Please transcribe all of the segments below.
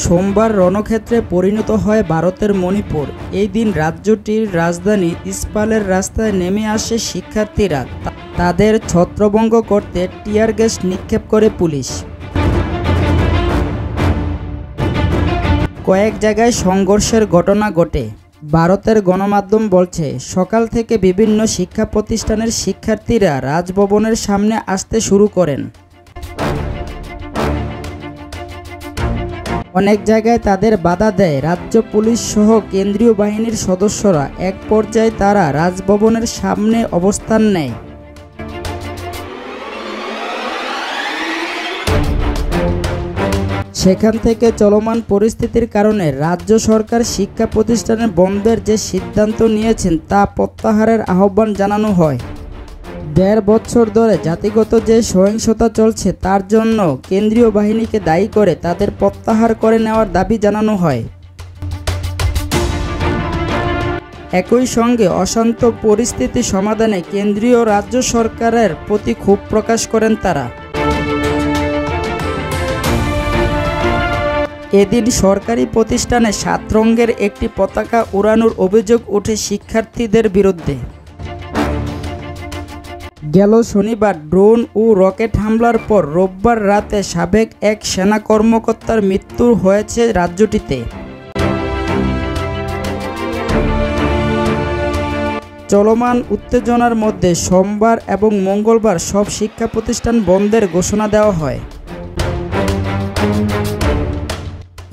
সোমবার রণক্ষেত্রে পরিণত হয় ভারতের মণিপুর। এই দিন রাজ্যটির রাজধানী ইম্ফলের রাস্তায় নেমে আসে শিক্ষার্থীরা। তাদের ছত্রভঙ্গ করতে টিয়ার গ্যাস নিক্ষেপ করে পুলিশ। কয়েক জায়গায় সংঘর্ষের ঘটনা ঘটে। ভারতের গণমাধ্যম বলছে, সকাল থেকে বিভিন্ন শিক্ষা প্রতিষ্ঠানের শিক্ষার্থীরা রাজভবনের সামনে আসতে শুরু করেন। অনেক জায়গায় তাদের বাধা দেয় রাজ্য পুলিশ সহ কেন্দ্রীয় বাহিনীর সদস্যরা। এক পর্যায়ে তারা রাজভবনের সামনে অবস্থান নেয়। সেখান থেকে চলমান পরিস্থিতির কারণে রাজ্য সরকার শিক্ষা প্রতিষ্ঠানের বন্ধের যে সিদ্ধান্ত নিয়েছেন তা প্রত্যাহারের আহ্বান জানানো হয়। ১.৫ বছর ধরে জাতিগত যে সহিংসতা চলছে তার জন্য কেন্দ্রীয় বাহিনীকে দায়ী করে তাদের প্রত্যাহার করে নেওয়ার দাবি জানানো হয়। একই সঙ্গে অশান্ত পরিস্থিতি সমাধানে কেন্দ্রীয় রাজ্য সরকারের প্রতি ক্ষোভ প্রকাশ করেন তারা। এদিন সরকারি প্রতিষ্ঠানে ৭ রঙের একটি পতাকা উড়ানোর অভিযোগ ওঠে শিক্ষার্থীদের বিরুদ্ধে। গেল শনিবার ড্রোন ও রকেট হামলার পর রোববার রাতে সাবেক এক সেনা কর্মকর্তার মৃত্যু হয়েছে রাজ্যটিতে। চলমান উত্তেজনার মধ্যে সোমবার এবং মঙ্গলবার সব শিক্ষা প্রতিষ্ঠান বন্ধের ঘোষণা দেওয়া হয়।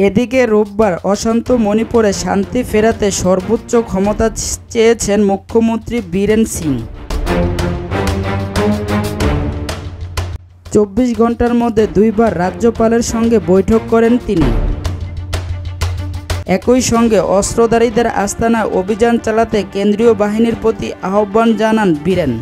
এদিকে রোববার অশান্ত মণিপুরে শান্তি ফেরাতে সর্বোচ্চ ক্ষমতা চেয়েছেন মুখ্যমন্ত্রী বীরেন সিং। ২৪ ঘন্টার মধ্যে ২ বার রাজ্যপালের সঙ্গে বৈঠক করেন তিনি। একই সঙ্গে অস্ত্রধারীদের আস্তানায় অভিযান চালাতে কেন্দ্রীয় বাহিনীর প্রতি আহ্বান জানান বীরেন।